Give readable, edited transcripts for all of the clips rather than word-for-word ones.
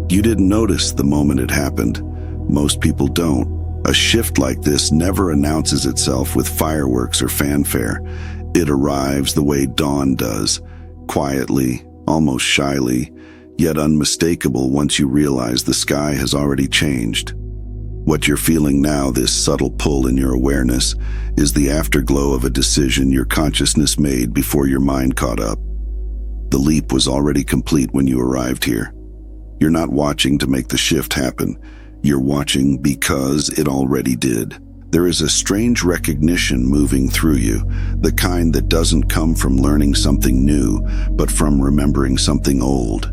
You didn't notice the moment it happened. Most people don't. A shift like this never announces itself with fireworks or fanfare. It arrives the way dawn does, quietly, almost shyly, yet unmistakable once you realize the sky has already changed. What you're feeling now, this subtle pull in your awareness, is the afterglow of a decision your consciousness made before your mind caught up. The leap was already complete when you arrived here. You're not watching to make the shift happen. You're watching because it already did. There is a strange recognition moving through you, the kind that doesn't come from learning something new, but from remembering something old.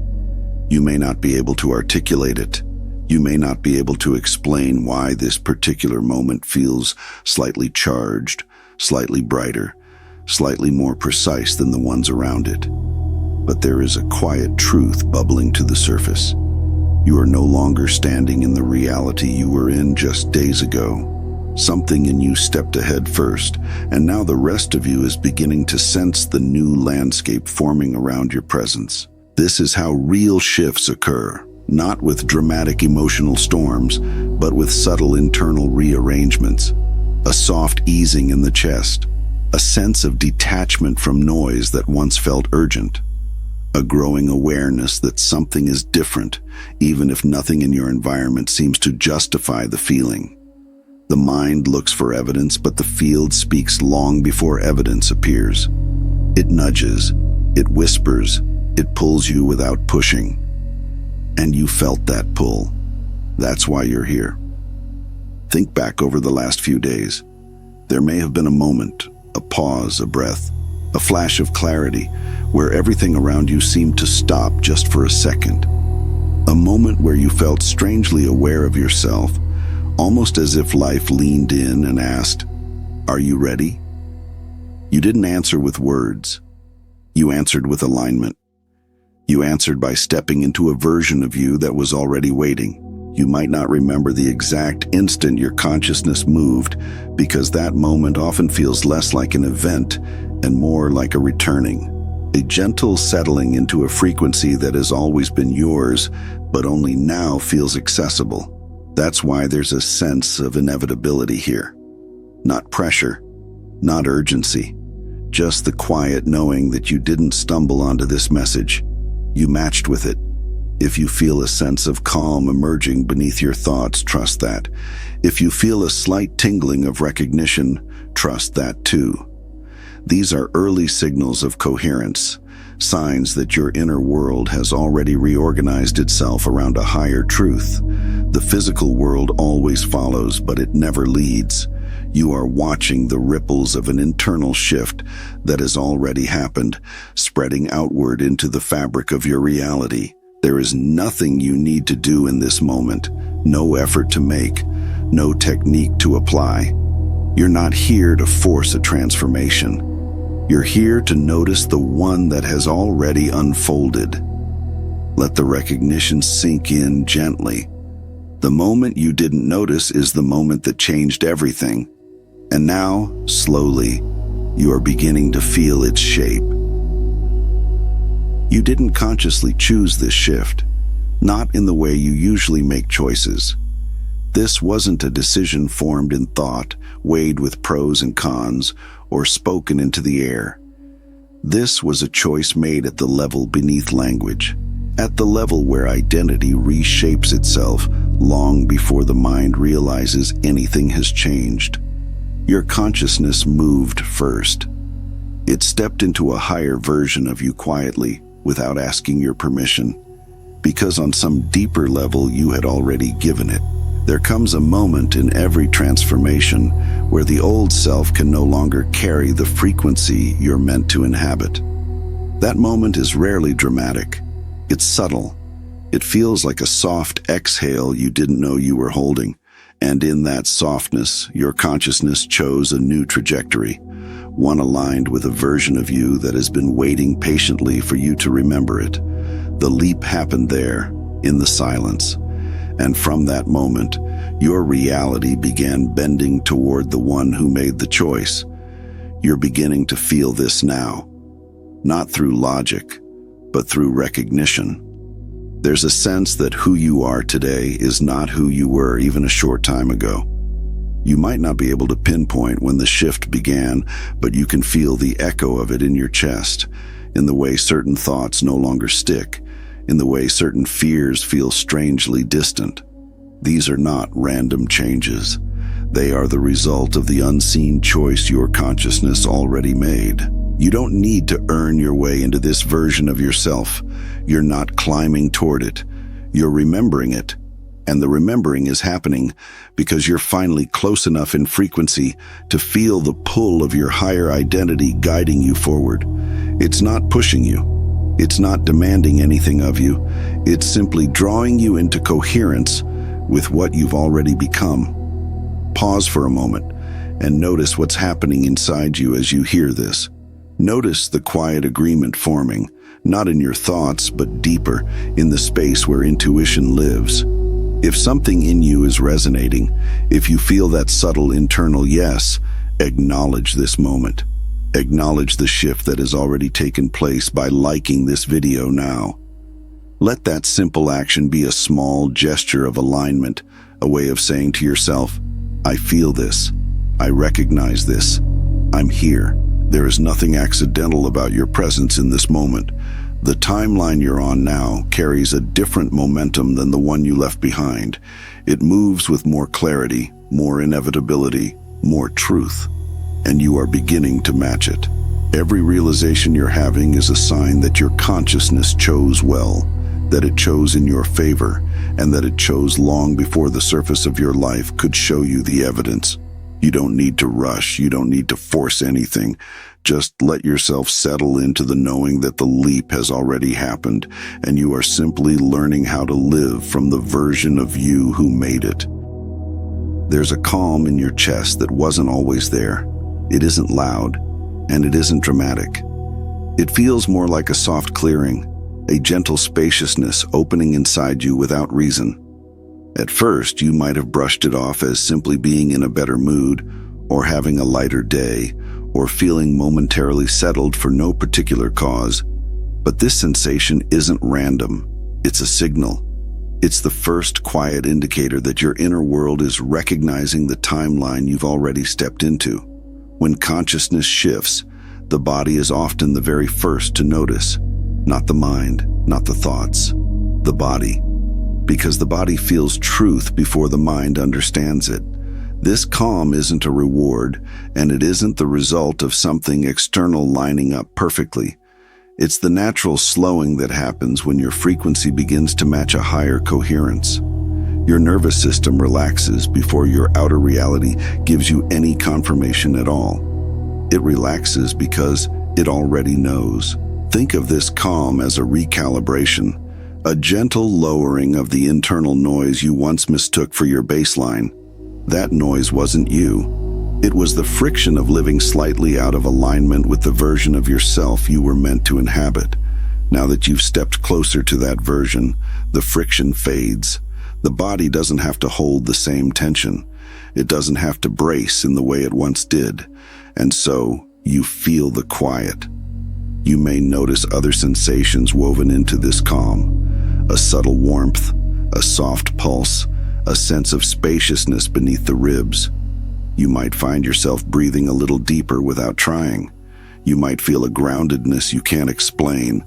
You may not be able to articulate it. You may not be able to explain why this particular moment feels slightly charged, slightly brighter, slightly more precise than the ones around it. But there is a quiet truth bubbling to the surface. You are no longer standing in the reality you were in just days ago. Something in you stepped ahead first, and now the rest of you is beginning to sense the new landscape forming around your presence. This is how real shifts occur, not with dramatic emotional storms, but with subtle internal rearrangements. A soft easing in the chest, a sense of detachment from noise that once felt urgent. A growing awareness that something is different, even if nothing in your environment seems to justify the feeling. The mind looks for evidence, but the field speaks long before evidence appears. It nudges, it whispers, it pulls you without pushing. And you felt that pull. That's why you're here. Think back over the last few days. There may have been a moment, a pause, a breath, a flash of clarity, where everything around you seemed to stop just for a second. A moment where you felt strangely aware of yourself, almost as if life leaned in and asked, "Are you ready?" You didn't answer with words. You answered with alignment. You answered by stepping into a version of you that was already waiting. You might not remember the exact instant your consciousness moved, because that moment often feels less like an event and more like a returning. A gentle settling into a frequency that has always been yours, but only now feels accessible. That's why there's a sense of inevitability here. Not pressure, not urgency, just the quiet knowing that you didn't stumble onto this message. You matched with it. If you feel a sense of calm emerging beneath your thoughts, trust that. If you feel a slight tingling of recognition, trust that too. These are early signals of coherence, signs that your inner world has already reorganized itself around a higher truth. The physical world always follows, but it never leads. You are watching the ripples of an internal shift that has already happened, spreading outward into the fabric of your reality. There is nothing you need to do in this moment, no effort to make, no technique to apply. You're not here to force a transformation. You're here to notice the one that has already unfolded. Let the recognition sink in gently. The moment you didn't notice is the moment that changed everything. And now, slowly, you are beginning to feel its shape. You didn't consciously choose this shift, not in the way you usually make choices. This wasn't a decision formed in thought, weighed with pros and cons, or spoken into the air. This was a choice made at the level beneath language, at the level where identity reshapes itself long before the mind realizes anything has changed. Your consciousness moved first. It stepped into a higher version of you quietly, without asking your permission, because on some deeper level you had already given it. There comes a moment in every transformation where the old self can no longer carry the frequency you're meant to inhabit. That moment is rarely dramatic. It's subtle. It feels like a soft exhale you didn't know you were holding. And in that softness, your consciousness chose a new trajectory, one aligned with a version of you that has been waiting patiently for you to remember it. The leap happened there, in the silence. And from that moment, your reality began bending toward the one who made the choice. You're beginning to feel this now, not through logic, but through recognition. There's a sense that who you are today is not who you were even a short time ago. You might not be able to pinpoint when the shift began, but you can feel the echo of it in your chest, in the way certain thoughts no longer stick, in the way certain fears feel strangely distant. These are not random changes. They are the result of the unseen choice your consciousness already made. You don't need to earn your way into this version of yourself. You're not climbing toward it. You're remembering it. And the remembering is happening because you're finally close enough in frequency to feel the pull of your higher identity guiding you forward. It's not pushing you. It's not demanding anything of you. It's simply drawing you into coherence with what you've already become. Pause for a moment and notice what's happening inside you as you hear this. Notice the quiet agreement forming, not in your thoughts, but deeper, in the space where intuition lives. If something in you is resonating, if you feel that subtle internal yes, acknowledge this moment. Acknowledge the shift that has already taken place by liking this video now. Let that simple action be a small gesture of alignment, a way of saying to yourself, I feel this. I recognize this. I'm here. There is nothing accidental about your presence in this moment. The timeline you're on now carries a different momentum than the one you left behind. It moves with more clarity, more inevitability, more truth, and you are beginning to match it. Every realization you're having is a sign that your consciousness chose well, that it chose in your favor, and that it chose long before the surface of your life could show you the evidence. You don't need to rush, you don't need to force anything. Just let yourself settle into the knowing that the leap has already happened, and you are simply learning how to live from the version of you who made it. There's a calm in your chest that wasn't always there. It isn't loud, and it isn't dramatic. It feels more like a soft clearing, a gentle spaciousness opening inside you without reason. At first, you might have brushed it off as simply being in a better mood, or having a lighter day, or feeling momentarily settled for no particular cause. But this sensation isn't random. It's a signal. It's the first quiet indicator that your inner world is recognizing the timeline you've already stepped into. When consciousness shifts, the body is often the very first to notice. Not the mind, not the thoughts, the body. Because the body feels truth before the mind understands it. This calm isn't a reward, and it isn't the result of something external lining up perfectly. It's the natural slowing that happens when your frequency begins to match a higher coherence. Your nervous system relaxes before your outer reality gives you any confirmation at all. It relaxes because it already knows. Think of this calm as a recalibration, a gentle lowering of the internal noise you once mistook for your baseline. That noise wasn't you. It was the friction of living slightly out of alignment with the version of yourself you were meant to inhabit. Now that you've stepped closer to that version, the friction fades. The body doesn't have to hold the same tension. It doesn't have to brace in the way it once did. And so, you feel the quiet. You may notice other sensations woven into this calm. A subtle warmth, a soft pulse, a sense of spaciousness beneath the ribs. You might find yourself breathing a little deeper without trying. You might feel a groundedness you can't explain.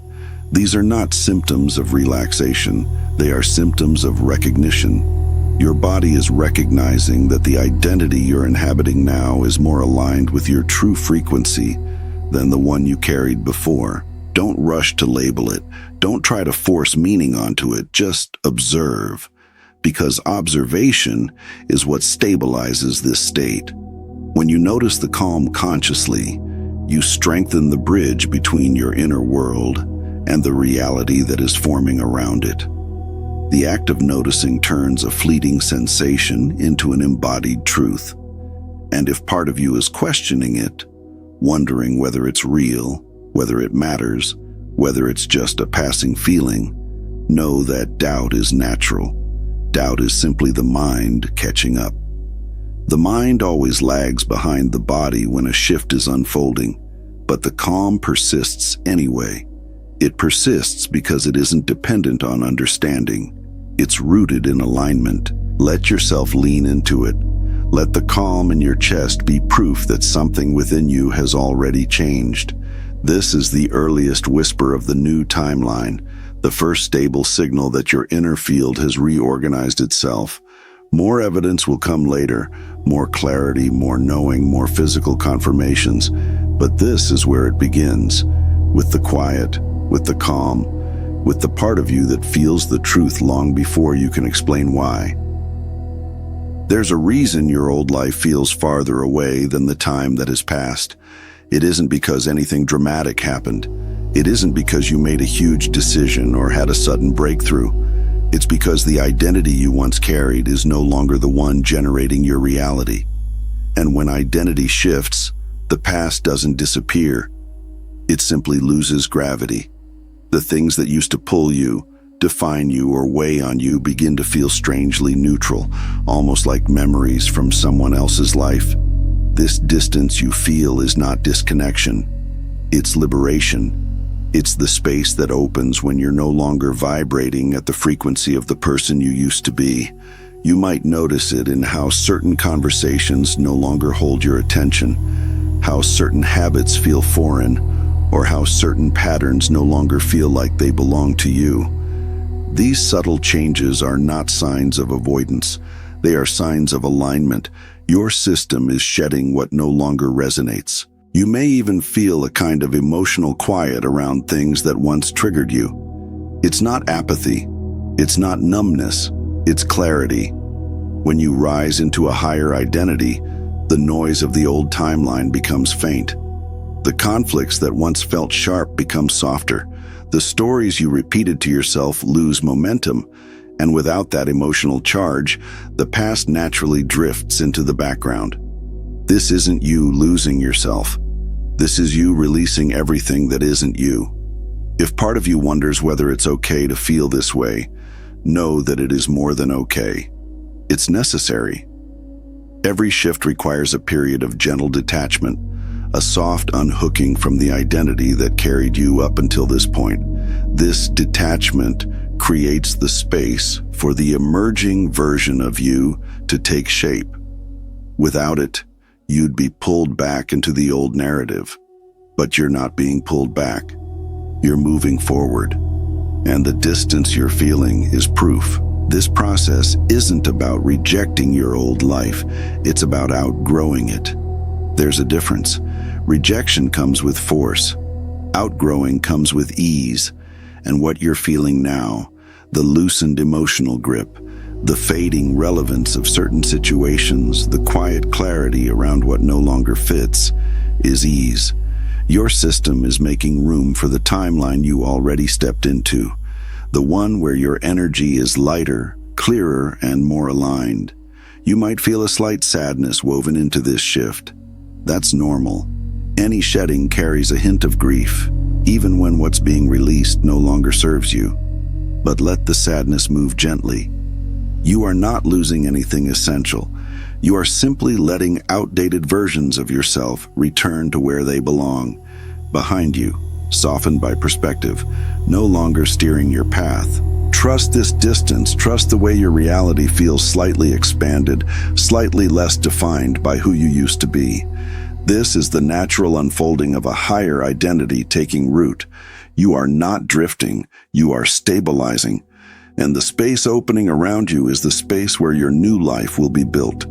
These are not symptoms of relaxation. They are symptoms of recognition. Your body is recognizing that the identity you're inhabiting now is more aligned with your true frequency than the one you carried before. Don't rush to label it. Don't try to force meaning onto it. Just observe. Because observation is what stabilizes this state. When you notice the calm consciously, you strengthen the bridge between your inner world and the reality that is forming around it. The act of noticing turns a fleeting sensation into an embodied truth. And if part of you is questioning it, wondering whether it's real, whether it matters, whether it's just a passing feeling, know that doubt is natural. Doubt is simply the mind catching up. The mind always lags behind the body when a shift is unfolding, but the calm persists anyway. It persists because it isn't dependent on understanding. It's rooted in alignment. Let yourself lean into it. Let the calm in your chest be proof that something within you has already changed. This is the earliest whisper of the new timeline, the first stable signal that your inner field has reorganized itself. More evidence will come later, more clarity, more knowing, more physical confirmations. But this is where it begins, with the quiet, with the calm, with the part of you that feels the truth long before you can explain why. There's a reason your old life feels farther away than the time that has passed. It isn't because anything dramatic happened. It isn't because you made a huge decision or had a sudden breakthrough. It's because the identity you once carried is no longer the one generating your reality. And when identity shifts, the past doesn't disappear. It simply loses gravity. The things that used to pull you, define you, or weigh on you begin to feel strangely neutral, almost like memories from someone else's life. This distance you feel is not disconnection. It's liberation. It's the space that opens when you're no longer vibrating at the frequency of the person you used to be. You might notice it in how certain conversations no longer hold your attention, how certain habits feel foreign, or how certain patterns no longer feel like they belong to you. These subtle changes are not signs of avoidance. They are signs of alignment. Your system is shedding what no longer resonates. You may even feel a kind of emotional quiet around things that once triggered you. It's not apathy. It's not numbness. It's clarity. When you rise into a higher identity, the noise of the old timeline becomes faint. The conflicts that once felt sharp become softer. The stories you repeated to yourself lose momentum, and without that emotional charge, the past naturally drifts into the background. This isn't you losing yourself. This is you releasing everything that isn't you. If part of you wonders whether it's okay to feel this way, know that it is more than okay. It's necessary. Every shift requires a period of gentle detachment, a soft unhooking from the identity that carried you up until this point. This detachment creates the space for the emerging version of you to take shape. Without it, you'd be pulled back into the old narrative. But you're not being pulled back. You're moving forward. And the distance you're feeling is proof. This process isn't about rejecting your old life. It's about outgrowing it. There's a difference. Rejection comes with force. Outgrowing comes with ease. And what you're feeling now, the loosened emotional grip, the fading relevance of certain situations, the quiet clarity around what no longer fits, is ease. Your system is making room for the timeline you already stepped into, the one where your energy is lighter, clearer, and more aligned. You might feel a slight sadness woven into this shift. That's normal. Any shedding carries a hint of grief, even when what's being released no longer serves you. But let the sadness move gently. You are not losing anything essential. You are simply letting outdated versions of yourself return to where they belong, behind you, softened by perspective, no longer steering your path. Trust this distance. Trust the way your reality feels slightly expanded, slightly less defined by who you used to be. This is the natural unfolding of a higher identity taking root. You are not drifting. You are stabilizing. And the space opening around you is the space where your new life will be built.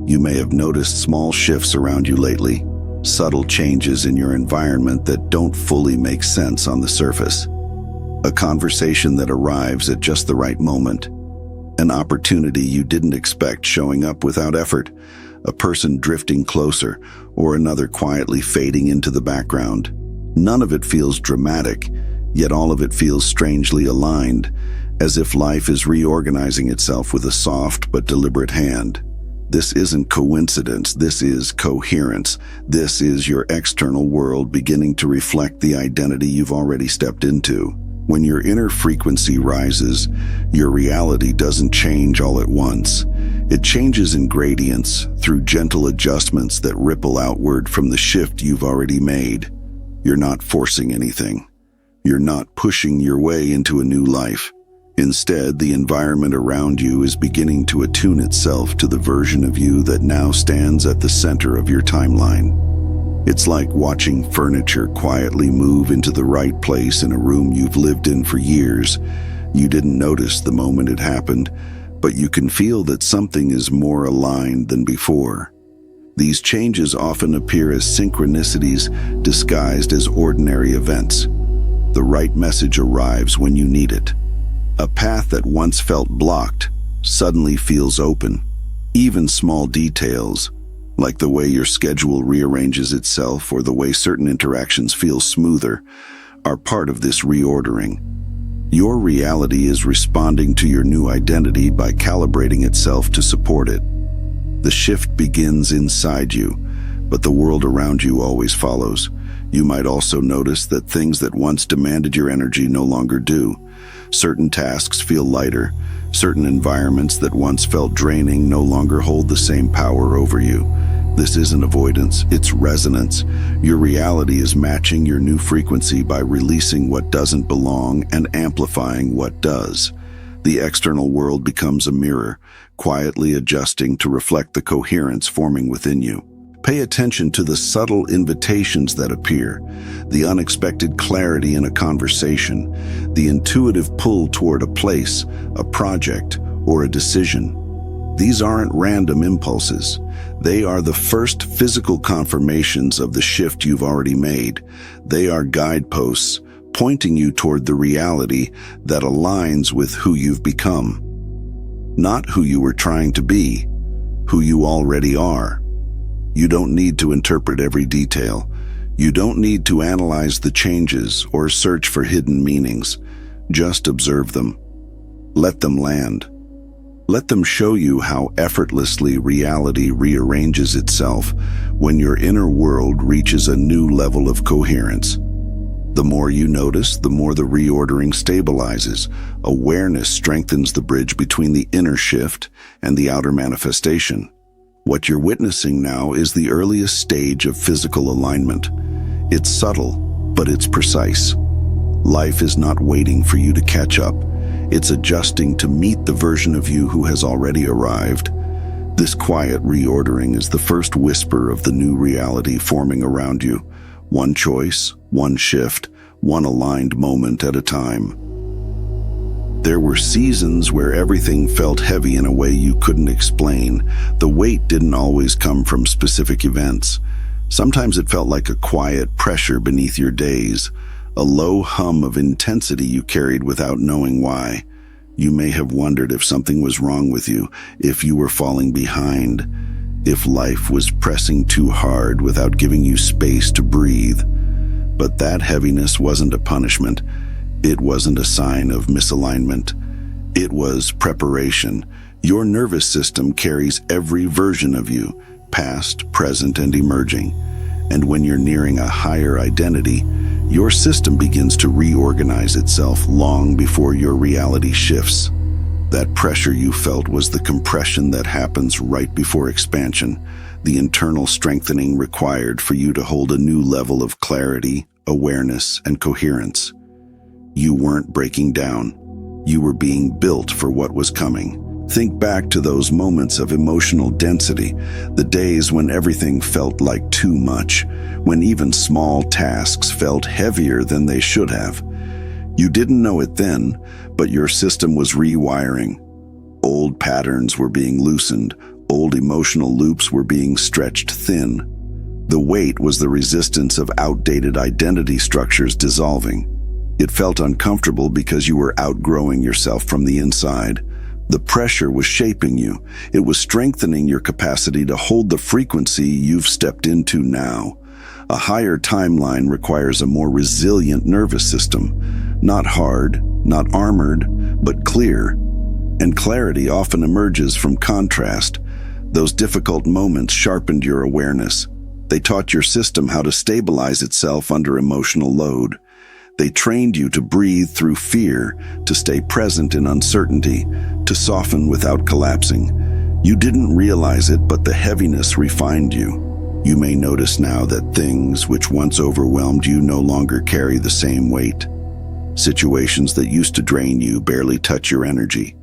You may have noticed small shifts around you lately, subtle changes in your environment that don't fully make sense on the surface. A conversation that arrives at just the right moment, an opportunity you didn't expect showing up without effort, a person drifting closer, or another quietly fading into the background. None of it feels dramatic, yet all of it feels strangely aligned, as if life is reorganizing itself with a soft but deliberate hand. This isn't coincidence, this is coherence. This is your external world beginning to reflect the identity you've already stepped into. When your inner frequency rises, your reality doesn't change all at once. It changes in gradients, through gentle adjustments that ripple outward from the shift you've already made. You're not forcing anything. You're not pushing your way into a new life. Instead, the environment around you is beginning to attune itself to the version of you that now stands at the center of your timeline. It's like watching furniture quietly move into the right place in a room you've lived in for years. You didn't notice the moment it happened, but you can feel that something is more aligned than before. These changes often appear as synchronicities disguised as ordinary events. The right message arrives when you need it. A path that once felt blocked suddenly feels open. Even small details, like the way your schedule rearranges itself or the way certain interactions feel smoother, are part of this reordering. Your reality is responding to your new identity by calibrating itself to support it. The shift begins inside you, but the world around you always follows. You might also notice that things that once demanded your energy no longer do. Certain tasks feel lighter. Certain environments that once felt draining no longer hold the same power over you. This isn't avoidance, it's resonance. Your reality is matching your new frequency by releasing what doesn't belong and amplifying what does. The external world becomes a mirror, quietly adjusting to reflect the coherence forming within you. Pay attention to the subtle invitations that appear, the unexpected clarity in a conversation, the intuitive pull toward a place, a project, or a decision. These aren't random impulses. They are the first physical confirmations of the shift you've already made. They are guideposts pointing you toward the reality that aligns with who you've become. Not who you were trying to be, who you already are. You don't need to interpret every detail. You don't need to analyze the changes or search for hidden meanings. Just observe them. Let them land. Let them show you how effortlessly reality rearranges itself when your inner world reaches a new level of coherence. The more you notice, the more the reordering stabilizes. Awareness strengthens the bridge between the inner shift and the outer manifestation. What you're witnessing now is the earliest stage of physical alignment. It's subtle, but it's precise. Life is not waiting for you to catch up. It's adjusting to meet the version of you who has already arrived. This quiet reordering is the first whisper of the new reality forming around you. One choice, one shift, one aligned moment at a time. There were seasons where everything felt heavy in a way you couldn't explain. The weight didn't always come from specific events. Sometimes it felt like a quiet pressure beneath your days, a low hum of intensity you carried without knowing why. You may have wondered if something was wrong with you, if you were falling behind, if life was pressing too hard without giving you space to breathe. But that heaviness wasn't a punishment. It wasn't a sign of misalignment. It was preparation. Your nervous system carries every version of you, past, present, and emerging. And when you're nearing a higher identity, your system begins to reorganize itself long before your reality shifts. That pressure you felt was the compression that happens right before expansion, the internal strengthening required for you to hold a new level of clarity, awareness, and coherence. You weren't breaking down. You were being built for what was coming. Think back to those moments of emotional density, the days when everything felt like too much, when even small tasks felt heavier than they should have. You didn't know it then, but your system was rewiring. Old patterns were being loosened. Old emotional loops were being stretched thin. The weight was the resistance of outdated identity structures dissolving. It felt uncomfortable because you were outgrowing yourself from the inside. The pressure was shaping you. It was strengthening your capacity to hold the frequency you've stepped into now. A higher timeline requires a more resilient nervous system. Not hard, not armored, but clear. And clarity often emerges from contrast. Those difficult moments sharpened your awareness. They taught your system how to stabilize itself under emotional load. They trained you to breathe through fear, to stay present in uncertainty, to soften without collapsing. You didn't realize it, but the heaviness refined you. You may notice now that things which once overwhelmed you no longer carry the same weight. Situations that used to drain you barely touch your energy.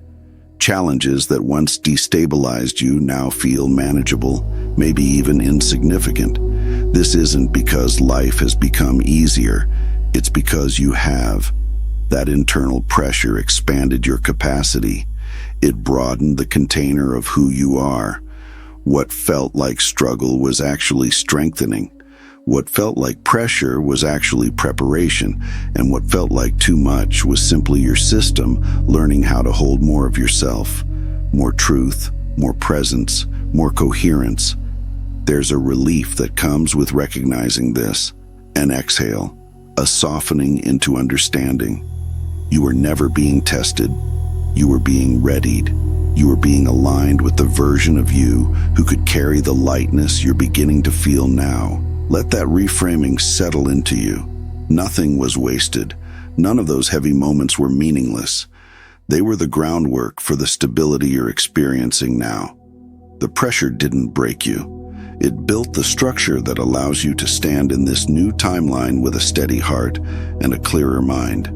Challenges that once destabilized you now feel manageable, maybe even insignificant. This isn't because life has become easier, it's because you have. That internal pressure expanded your capacity. It broadened the container of who you are. What felt like struggle was actually strengthening. What felt like pressure was actually preparation, and what felt like too much was simply your system learning how to hold more of yourself. More truth, more presence, more coherence. There's a relief that comes with recognizing this, an exhale, a softening into understanding. You were never being tested. You were being readied. You were being aligned with the version of you who could carry the lightness you're beginning to feel now. Let that reframing settle into you. Nothing was wasted. None of those heavy moments were meaningless. They were the groundwork for the stability you're experiencing now. The pressure didn't break you. It built the structure that allows you to stand in this new timeline with a steady heart and a clearer mind.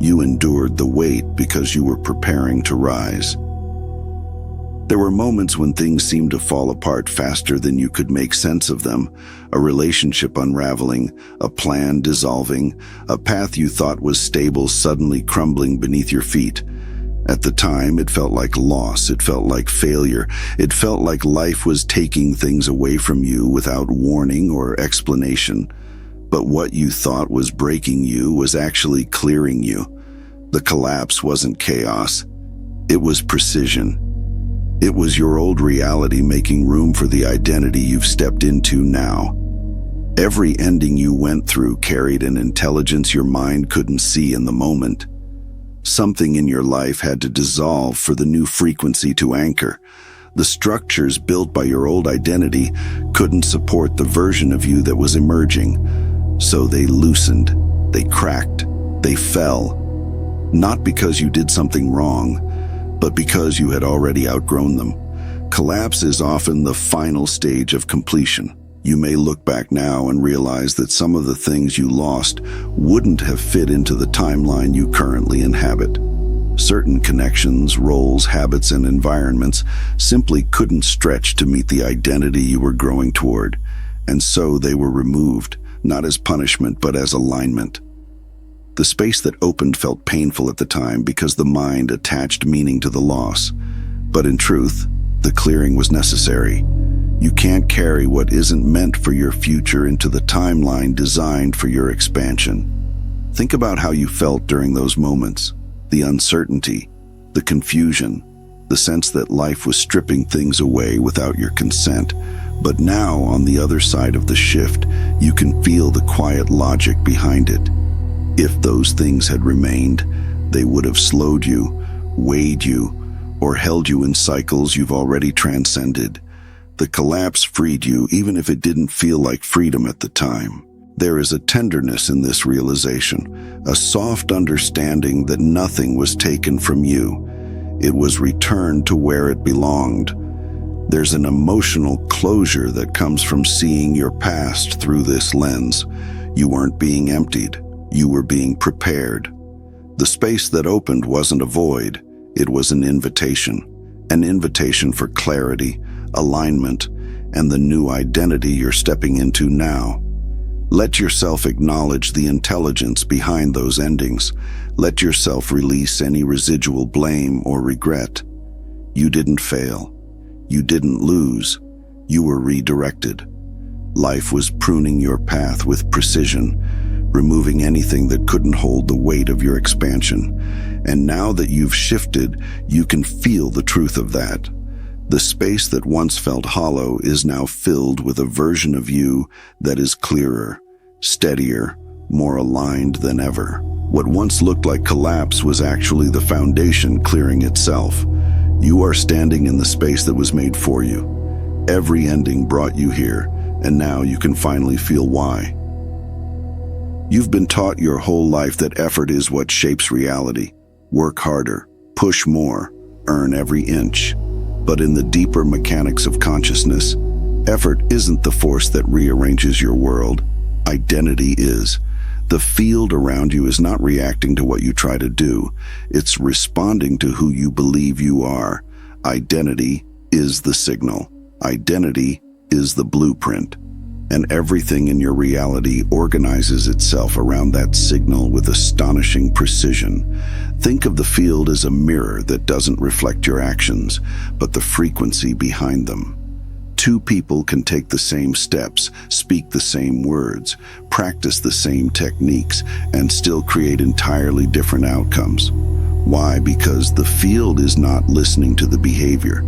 You endured the weight because you were preparing to rise. There were moments when things seemed to fall apart faster than you could make sense of them. A relationship unraveling, a plan dissolving, a path you thought was stable suddenly crumbling beneath your feet. At the time, it felt like loss, it felt like failure, it felt like life was taking things away from you without warning or explanation. But what you thought was breaking you was actually clearing you. The collapse wasn't chaos, it was precision. It was your old reality making room for the identity you've stepped into now. Every ending you went through carried an intelligence your mind couldn't see in the moment. Something in your life had to dissolve for the new frequency to anchor. The structures built by your old identity couldn't support the version of you that was emerging. So they loosened, they cracked, they fell. Not because you did something wrong, but because you had already outgrown them. Collapse is often the final stage of completion. You may look back now and realize that some of the things you lost wouldn't have fit into the timeline you currently inhabit. Certain connections, roles, habits, and environments simply couldn't stretch to meet the identity you were growing toward, and so they were removed, not as punishment but as alignment. The space that opened felt painful at the time because the mind attached meaning to the loss. But in truth, the clearing was necessary. You can't carry what isn't meant for your future into the timeline designed for your expansion. Think about how you felt during those moments. The uncertainty, the confusion, the sense that life was stripping things away without your consent. But now, on the other side of the shift, you can feel the quiet logic behind it. If those things had remained, they would have slowed you, weighed you, or held you in cycles you've already transcended. The collapse freed you even if it didn't feel like freedom at the time. There is a tenderness in this realization, a soft understanding that nothing was taken from you. It was returned to where it belonged. There's an emotional closure that comes from seeing your past through this lens. You weren't being emptied. You were being prepared. The space that opened wasn't a void, it was an invitation for clarity, alignment, and the new identity you're stepping into now. Let yourself acknowledge the intelligence behind those endings. Let yourself release any residual blame or regret. You didn't fail. You didn't lose. You were redirected. Life was pruning your path with precision, removing anything that couldn't hold the weight of your expansion. And now that you've shifted, you can feel the truth of that. The space that once felt hollow is now filled with a version of you that is clearer, steadier, more aligned than ever. What once looked like collapse was actually the foundation clearing itself. You are standing in the space that was made for you. Every ending brought you here, and now you can finally feel why. You've been taught your whole life that effort is what shapes reality. Work harder, push more, earn every inch. But in the deeper mechanics of consciousness, effort isn't the force that rearranges your world. Identity is. The field around you is not reacting to what you try to do. It's responding to who you believe you are. Identity is the signal. Identity is the blueprint. And everything in your reality organizes itself around that signal with astonishing precision. Think of the field as a mirror that doesn't reflect your actions, but the frequency behind them. Two people can take the same steps, speak the same words, practice the same techniques, and still create entirely different outcomes. Why? Because the field is not listening to the behavior.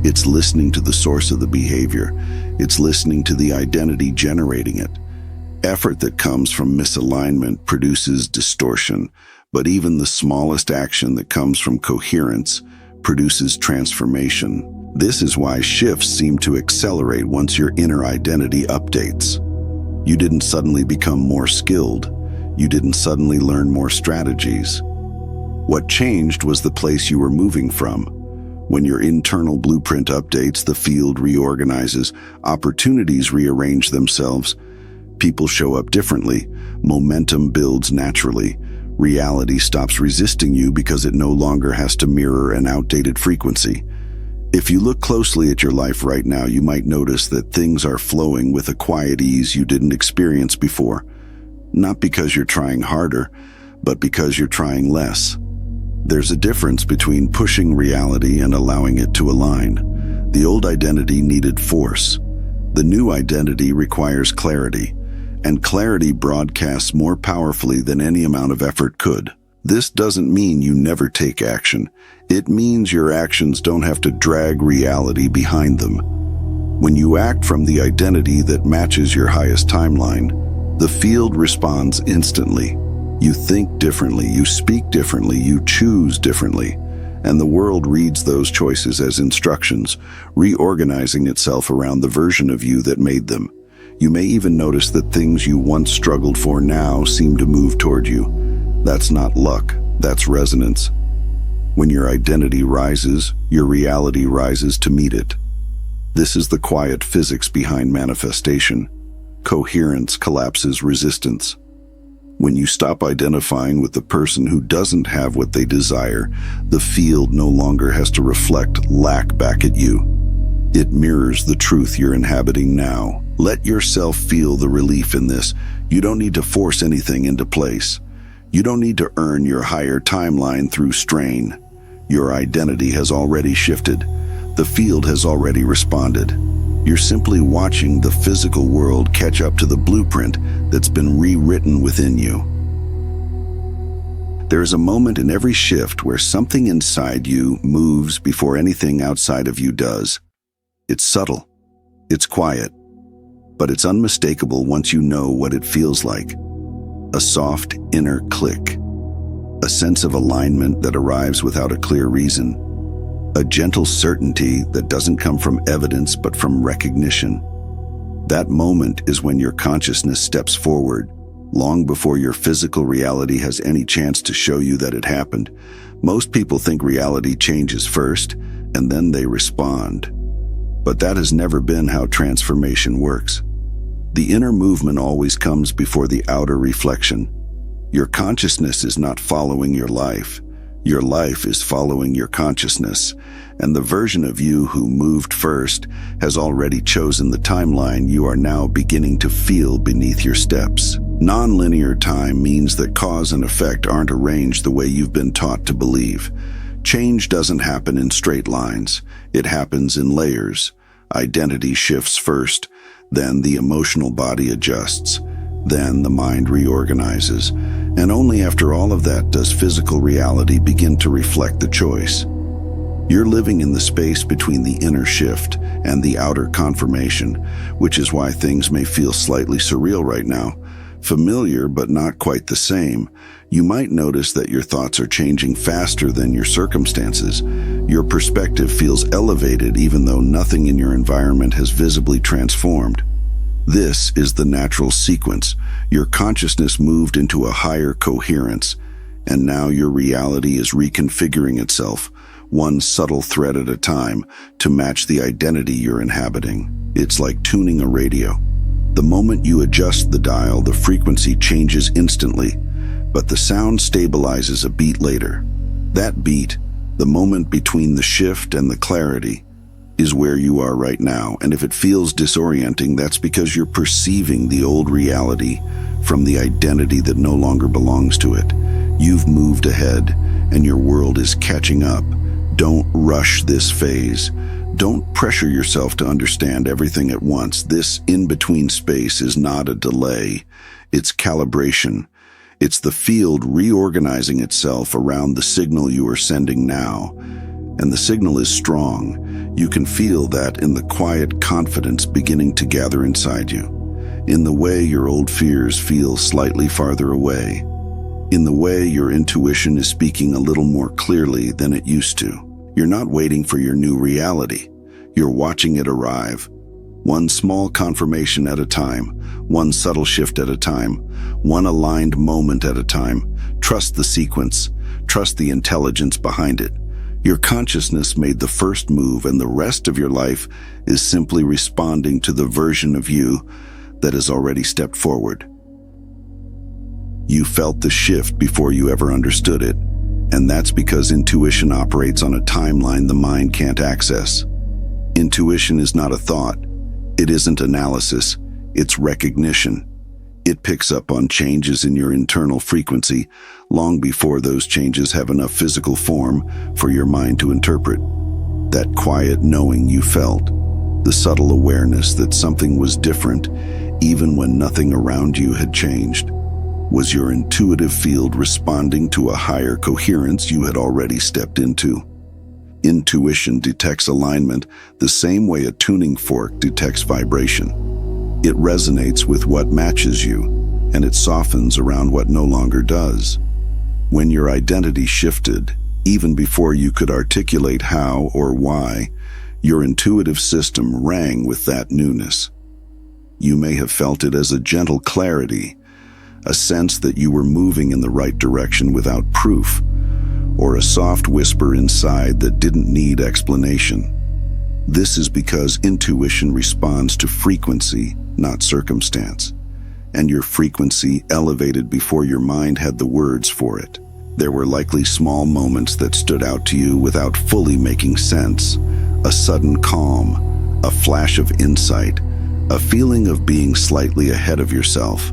It's listening to the source of the behavior. It's listening to the identity generating it. Effort that comes from misalignment produces distortion, but even the smallest action that comes from coherence produces transformation. This is why shifts seem to accelerate once your inner identity updates. You didn't suddenly become more skilled. You didn't suddenly learn more strategies. What changed was the place you were moving from. When your internal blueprint updates, the field reorganizes, opportunities rearrange themselves, people show up differently, momentum builds naturally, reality stops resisting you because it no longer has to mirror an outdated frequency. If you look closely at your life right now, you might notice that things are flowing with a quiet ease you didn't experience before. Not because you're trying harder, but because you're trying less. There's a difference between pushing reality and allowing it to align. The old identity needed force. The new identity requires clarity, and clarity broadcasts more powerfully than any amount of effort could. This doesn't mean you never take action. It means your actions don't have to drag reality behind them. When you act from the identity that matches your highest timeline, the field responds instantly. You think differently, you speak differently, you choose differently, and the world reads those choices as instructions, reorganizing itself around the version of you that made them. You may even notice that things you once struggled for now seem to move toward you. That's not luck, that's resonance. When your identity rises, your reality rises to meet it. This is the quiet physics behind manifestation. Coherence collapses resistance. When you stop identifying with the person who doesn't have what they desire, the field no longer has to reflect lack back at you. It mirrors the truth you're inhabiting now. Let yourself feel the relief in this. You don't need to force anything into place. You don't need to earn your higher timeline through strain. Your identity has already shifted. The field has already responded. You're simply watching the physical world catch up to the blueprint that's been rewritten within you. There is a moment in every shift where something inside you moves before anything outside of you does. It's subtle, it's quiet, but it's unmistakable once you know what it feels like. A soft inner click, a sense of alignment that arrives without a clear reason. A gentle certainty that doesn't come from evidence but from recognition. That moment is when your consciousness steps forward, long before your physical reality has any chance to show you that it happened. Most people think reality changes first, and then they respond. But that has never been how transformation works. The inner movement always comes before the outer reflection. Your consciousness is not following your life. Your life is following your consciousness, and the version of you who moved first has already chosen the timeline you are now beginning to feel beneath your steps. Non-linear time means that cause and effect aren't arranged the way you've been taught to believe. Change doesn't happen in straight lines. It happens in layers. Identity shifts first, then the emotional body adjusts. Then the mind reorganizes, and only after all of that does physical reality begin to reflect the choice. You're living in the space between the inner shift and the outer confirmation, which is why things may feel slightly surreal right now. Familiar, but not quite the same. You might notice that your thoughts are changing faster than your circumstances. Your perspective feels elevated even though nothing in your environment has visibly transformed. This is the natural sequence. Your consciousness moved into a higher coherence, and now your reality is reconfiguring itself, one subtle thread at a time, to match the identity you're inhabiting. It's like tuning a radio. The moment you adjust the dial, the frequency changes instantly, but the sound stabilizes a beat later. That beat, the moment between the shift and the clarity, is where you are right now, and if it feels disorienting, that's because you're perceiving the old reality from the identity that no longer belongs to it. You've moved ahead, and your world is catching up. Don't rush this phase. Don't pressure yourself to understand everything at once. This in-between space is not a delay. It's calibration. It's the field reorganizing itself around the signal you are sending now. And the signal is strong. You can feel that in the quiet confidence beginning to gather inside you. In the way your old fears feel slightly farther away. In the way your intuition is speaking a little more clearly than it used to. You're not waiting for your new reality. You're watching it arrive. One small confirmation at a time, one subtle shift at a time, one aligned moment at a time. Trust the sequence. Trust the intelligence behind it. Your consciousness made the first move, and the rest of your life is simply responding to the version of you that has already stepped forward. You felt the shift before you ever understood it, and that's because intuition operates on a timeline the mind can't access. Intuition is not a thought. It isn't analysis. It's recognition. It picks up on changes in your internal frequency long before those changes have enough physical form for your mind to interpret. That quiet knowing you felt, the subtle awareness that something was different even when nothing around you had changed, was your intuitive field responding to a higher coherence you had already stepped into. Intuition detects alignment the same way a tuning fork detects vibration. It resonates with what matches you, and it softens around what no longer does. When your identity shifted, even before you could articulate how or why, your intuitive system rang with that newness. You may have felt it as a gentle clarity, a sense that you were moving in the right direction without proof, or a soft whisper inside that didn't need explanation. This is because intuition responds to frequency, not circumstance, and your frequency elevated before your mind had the words for it. There were likely small moments that stood out to you without fully making sense, a sudden calm, a flash of insight, a feeling of being slightly ahead of yourself.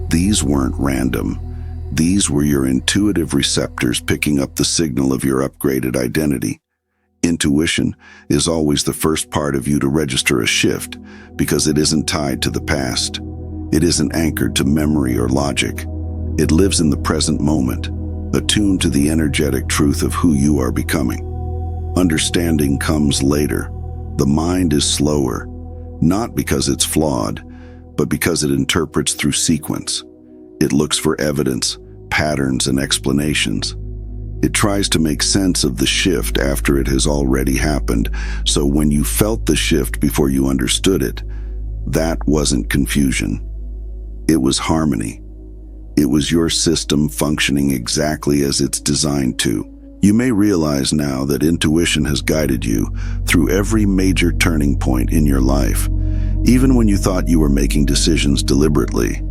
These weren't random. These were your intuitive receptors picking up the signal of your upgraded identity. Intuition is always the first part of you to register a shift because it isn't tied to the past. It isn't anchored to memory or logic. It lives in the present moment, attuned to the energetic truth of who you are becoming. Understanding comes later. The mind is slower, not because it's flawed, but because it interprets through sequence. It looks for evidence, patterns, and explanations. It tries to make sense of the shift after it has already happened, so when you felt the shift before you understood it, that wasn't confusion. It was harmony. It was your system functioning exactly as it's designed to. You may realize now that intuition has guided you through every major turning point in your life. Even when you thought you were making decisions deliberately,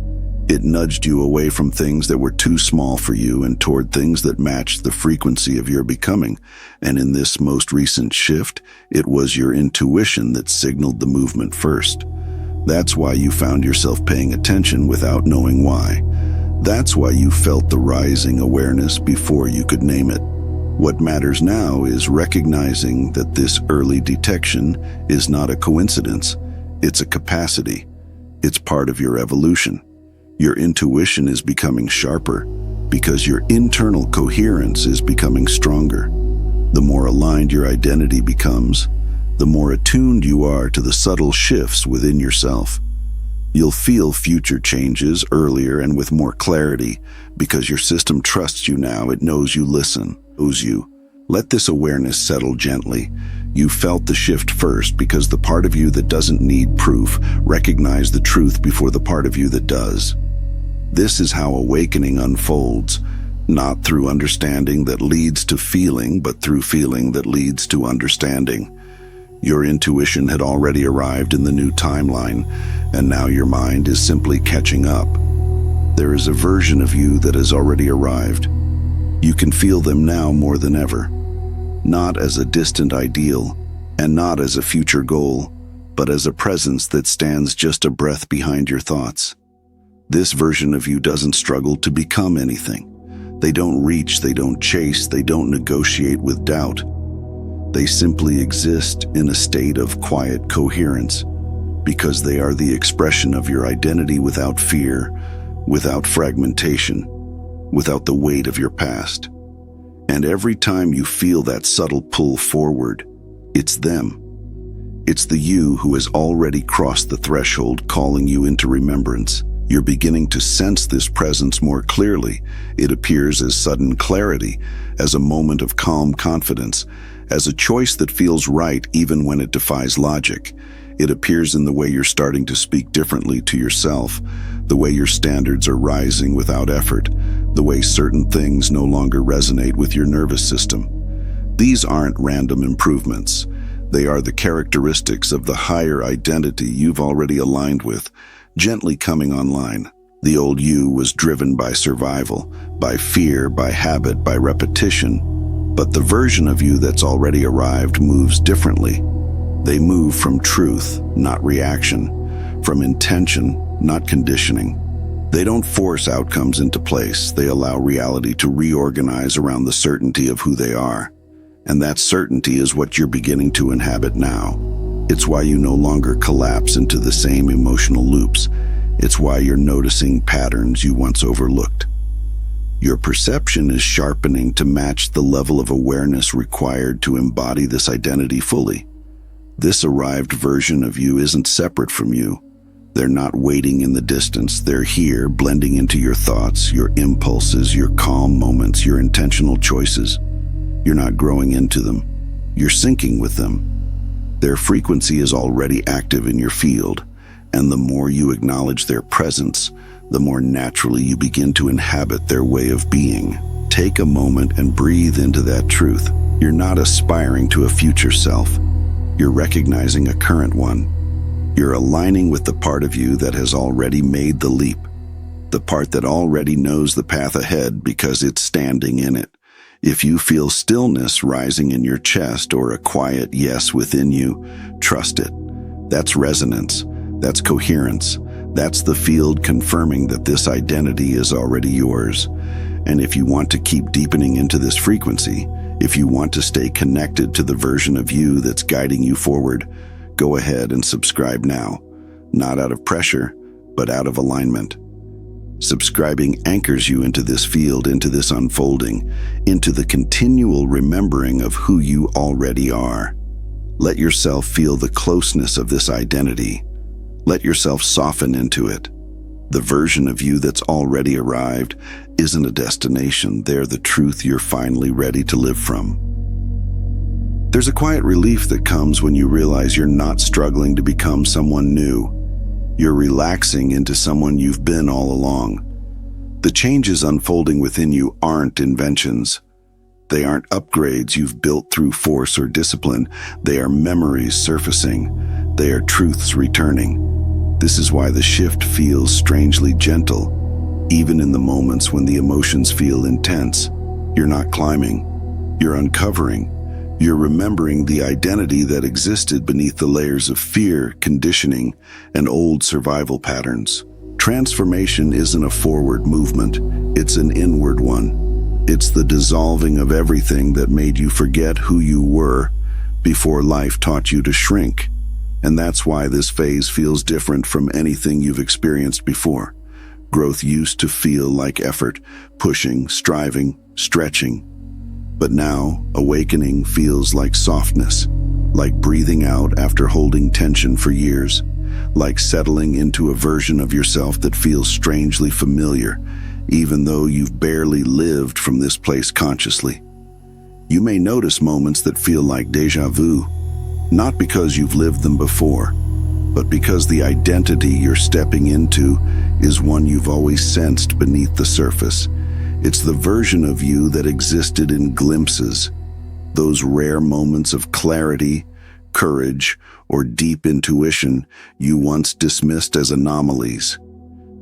it nudged you away from things that were too small for you and toward things that matched the frequency of your becoming. And in this most recent shift, it was your intuition that signaled the movement first. That's why you found yourself paying attention without knowing why. That's why you felt the rising awareness before you could name it. What matters now is recognizing that this early detection is not a coincidence. It's a capacity. It's part of your evolution. Your intuition is becoming sharper because your internal coherence is becoming stronger. The more aligned your identity becomes, the more attuned you are to the subtle shifts within yourself. You'll feel future changes earlier and with more clarity because your system trusts you now. It knows you listen, knows you. Let this awareness settle gently. You felt the shift first because the part of you that doesn't need proof recognized the truth before the part of you that does. This is how awakening unfolds, not through understanding that leads to feeling, but through feeling that leads to understanding. Your intuition had already arrived in the new timeline, and now your mind is simply catching up. There is a version of you that has already arrived. You can feel them now more than ever, not as a distant ideal, and not as a future goal, but as a presence that stands just a breath behind your thoughts. This version of you doesn't struggle to become anything. They don't reach, they don't chase, they don't negotiate with doubt. They simply exist in a state of quiet coherence, because they are the expression of your identity without fear, without fragmentation, without the weight of your past. And every time you feel that subtle pull forward, it's them. It's the you who has already crossed the threshold, calling you into remembrance. You're beginning to sense this presence more clearly. It appears as sudden clarity, as a moment of calm confidence, as a choice that feels right even when it defies logic. It appears in the way you're starting to speak differently to yourself, the way your standards are rising without effort, the way certain things no longer resonate with your nervous system. These aren't random improvements. They are the characteristics of the higher identity you've already aligned with, gently coming online. The old you was driven by survival, by fear, by habit, by repetition. But the version of you that's already arrived moves differently. They move from truth, not reaction, from intention, not conditioning. They don't force outcomes into place. They allow reality to reorganize around the certainty of who they are. And that certainty is what you're beginning to inhabit now. It's why you no longer collapse into the same emotional loops. It's why you're noticing patterns you once overlooked. Your perception is sharpening to match the level of awareness required to embody this identity fully. This arrived version of you isn't separate from you. They're not waiting in the distance. They're here, blending into your thoughts, your impulses, your calm moments, your intentional choices. You're not growing into them. You're syncing with them. Their frequency is already active in your field, and the more you acknowledge their presence, the more naturally you begin to inhabit their way of being. Take a moment and breathe into that truth. You're not aspiring to a future self. You're recognizing a current one. You're aligning with the part of you that has already made the leap, the part that already knows the path ahead because it's standing in it. If you feel stillness rising in your chest or a quiet yes within you, trust it. That's resonance. That's coherence. That's the field confirming that this identity is already yours. And if you want to keep deepening into this frequency, if you want to stay connected to the version of you that's guiding you forward, go ahead and subscribe now. Not out of pressure, but out of alignment. Subscribing anchors you into this field, into this unfolding, into the continual remembering of who you already are. Let yourself feel the closeness of this identity. Let yourself soften into it. The version of you that's already arrived isn't a destination. They're the truth you're finally ready to live from. There's a quiet relief that comes when you realize you're not struggling to become someone new. You're relaxing into someone you've been all along. The changes unfolding within you aren't inventions. They aren't upgrades you've built through force or discipline. They are memories surfacing. They are truths returning. This is why the shift feels strangely gentle, even in the moments when the emotions feel intense. You're not climbing. You're uncovering. You're remembering the identity that existed beneath the layers of fear, conditioning, and old survival patterns. Transformation isn't a forward movement, it's an inward one. It's the dissolving of everything that made you forget who you were before life taught you to shrink. And that's why this phase feels different from anything you've experienced before. Growth used to feel like effort, pushing, striving, stretching. But now, awakening feels like softness, like breathing out after holding tension for years, like settling into a version of yourself that feels strangely familiar, even though you've barely lived from this place consciously. You may notice moments that feel like déjà vu, not because you've lived them before, but because the identity you're stepping into is one you've always sensed beneath the surface. It's the version of you that existed in glimpses, those rare moments of clarity, courage, or deep intuition you once dismissed as anomalies.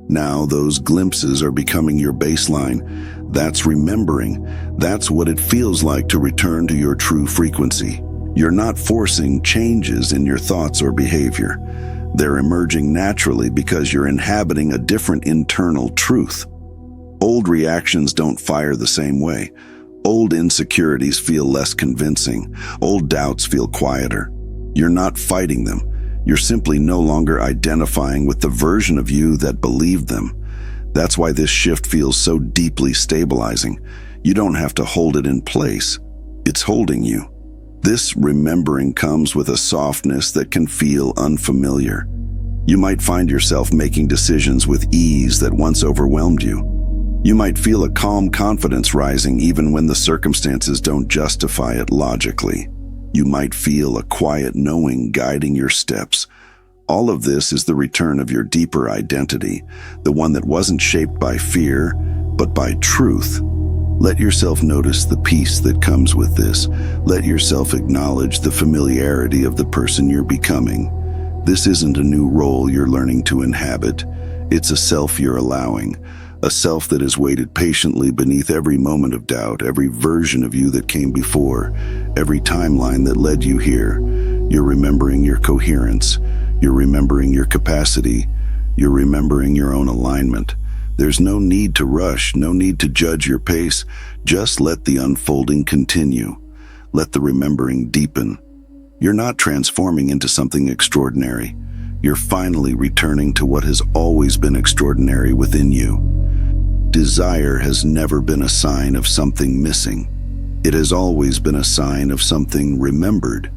Now those glimpses are becoming your baseline. That's remembering. That's what it feels like to return to your true frequency. You're not forcing changes in your thoughts or behavior. They're emerging naturally because you're inhabiting a different internal truth. Old reactions don't fire the same way. Old insecurities feel less convincing. Old doubts feel quieter. You're not fighting them. You're simply no longer identifying with the version of you that believed them. That's why this shift feels so deeply stabilizing. You don't have to hold it in place. It's holding you. This remembering comes with a softness that can feel unfamiliar. You might find yourself making decisions with ease that once overwhelmed you. You might feel a calm confidence rising even when the circumstances don't justify it logically. You might feel a quiet knowing guiding your steps. All of this is the return of your deeper identity, the one that wasn't shaped by fear, but by truth. Let yourself notice the peace that comes with this. Let yourself acknowledge the familiarity of the person you're becoming. This isn't a new role you're learning to inhabit. It's a self you're allowing. A self that has waited patiently beneath every moment of doubt, every version of you that came before, every timeline that led you here. You're remembering your coherence. You're remembering your capacity. You're remembering your own alignment. There's no need to rush, no need to judge your pace. Just let the unfolding continue. Let the remembering deepen. You're not transforming into something extraordinary. You're finally returning to what has always been extraordinary within you. Desire has never been a sign of something missing. It has always been a sign of something remembered.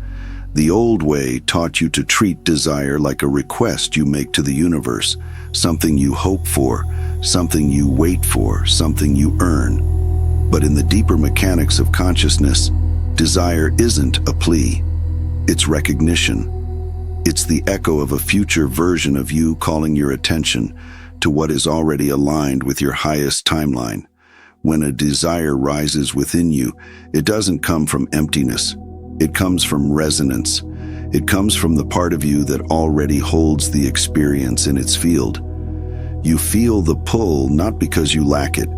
The old way taught you to treat desire like a request you make to the universe, something you hope for, something you wait for, something you earn. But in the deeper mechanics of consciousness, desire isn't a plea. It's recognition. It's the echo of a future version of you calling your attention to what is already aligned with your highest timeline. When a desire rises within you, it doesn't come from emptiness. It comes from resonance. It comes from the part of you that already holds the experience in its field. You feel the pull not because you lack it,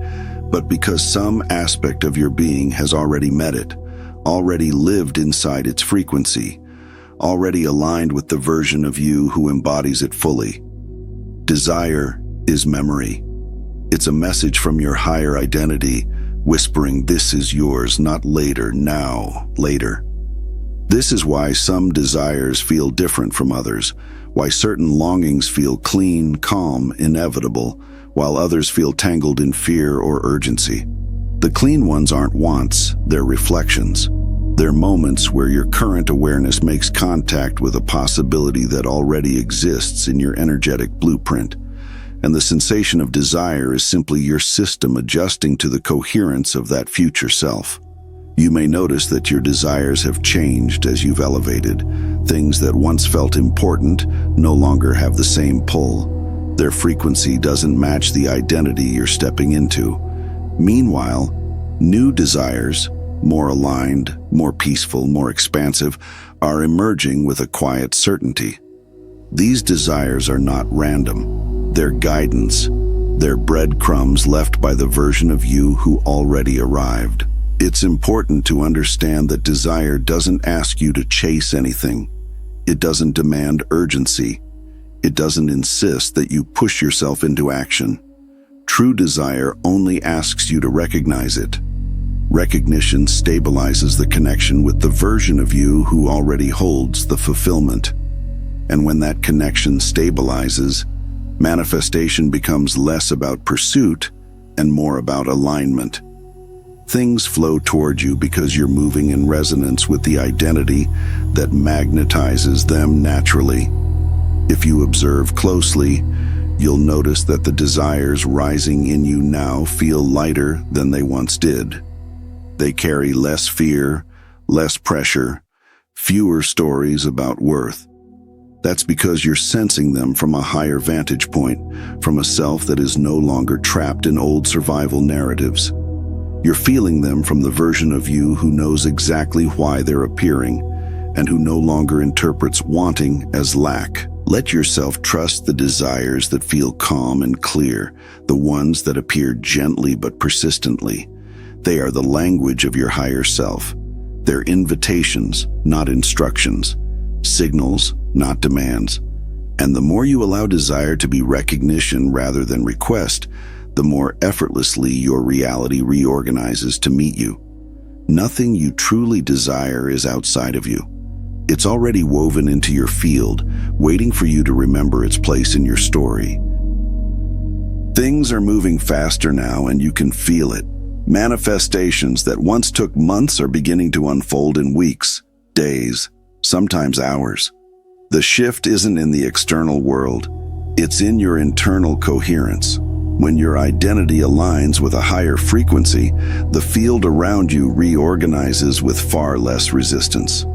but because some aspect of your being has already met it, already lived inside its frequency, already aligned with the version of you who embodies it fully. Desire is memory. It's a message from your higher identity, whispering, "This is yours, not later, now, later." This is why some desires feel different from others, why certain longings feel clean, calm, inevitable, while others feel tangled in fear or urgency. The clean ones aren't wants, they're reflections. They're moments where your current awareness makes contact with a possibility that already exists in your energetic blueprint. And the sensation of desire is simply your system adjusting to the coherence of that future self. You may notice that your desires have changed as you've elevated. Things that once felt important no longer have the same pull. Their frequency doesn't match the identity you're stepping into. Meanwhile, new desires, more aligned, more peaceful, more expansive, are emerging with a quiet certainty. These desires are not random. They're guidance. They're breadcrumbs left by the version of you who already arrived. It's important to understand that desire doesn't ask you to chase anything. It doesn't demand urgency. It doesn't insist that you push yourself into action. True desire only asks you to recognize it. Recognition stabilizes the connection with the version of you who already holds the fulfillment. And when that connection stabilizes, manifestation becomes less about pursuit and more about alignment. Things flow toward you because you're moving in resonance with the identity that magnetizes them naturally. If you observe closely, you'll notice that the desires rising in you now feel lighter than they once did. They carry less fear, less pressure, fewer stories about worth. That's because you're sensing them from a higher vantage point, from a self that is no longer trapped in old survival narratives. You're feeling them from the version of you who knows exactly why they're appearing, and who no longer interprets wanting as lack. Let yourself trust the desires that feel calm and clear, the ones that appear gently but persistently. They are the language of your higher self. They're invitations, not instructions, signals, not demands. And the more you allow desire to be recognition rather than request, the more effortlessly your reality reorganizes to meet you. Nothing you truly desire is outside of you. It's already woven into your field, waiting for you to remember its place in your story. Things are moving faster now, and you can feel it. Manifestations that once took months are beginning to unfold in weeks, days, sometimes hours. The shift isn't in the external world. It's in your internal coherence. When your identity aligns with a higher frequency, the field around you reorganizes with far less resistance.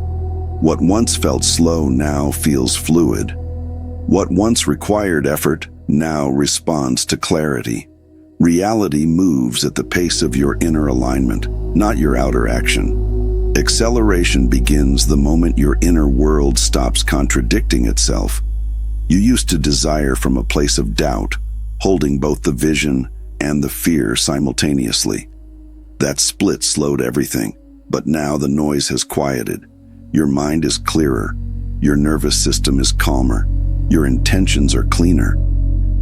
What once felt slow now feels fluid. What once required effort now responds to clarity. Reality moves at the pace of your inner alignment, not your outer action. Acceleration begins the moment your inner world stops contradicting itself. You used to desire from a place of doubt, holding both the vision and the fear simultaneously. That split slowed everything, but now the noise has quieted. Your mind is clearer, your nervous system is calmer, your intentions are cleaner.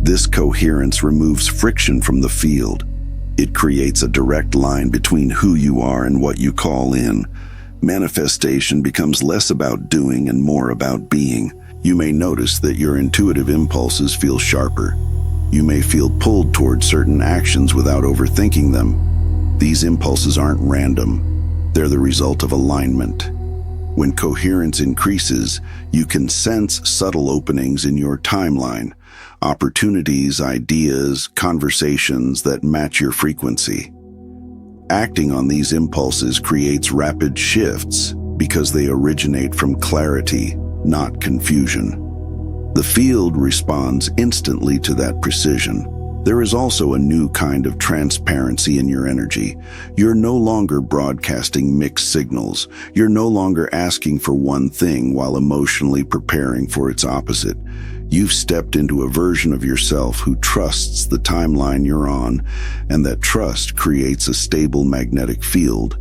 This coherence removes friction from the field. It creates a direct line between who you are and what you call in. Manifestation becomes less about doing and more about being. You may notice that your intuitive impulses feel sharper. You may feel pulled toward certain actions without overthinking them. These impulses aren't random. They're the result of alignment. When coherence increases, you can sense subtle openings in your timeline, opportunities, ideas, conversations that match your frequency. Acting on these impulses creates rapid shifts because they originate from clarity, not confusion. The field responds instantly to that precision. There is also a new kind of transparency in your energy. You're no longer broadcasting mixed signals. You're no longer asking for one thing while emotionally preparing for its opposite. You've stepped into a version of yourself who trusts the timeline you're on, and that trust creates a stable magnetic field.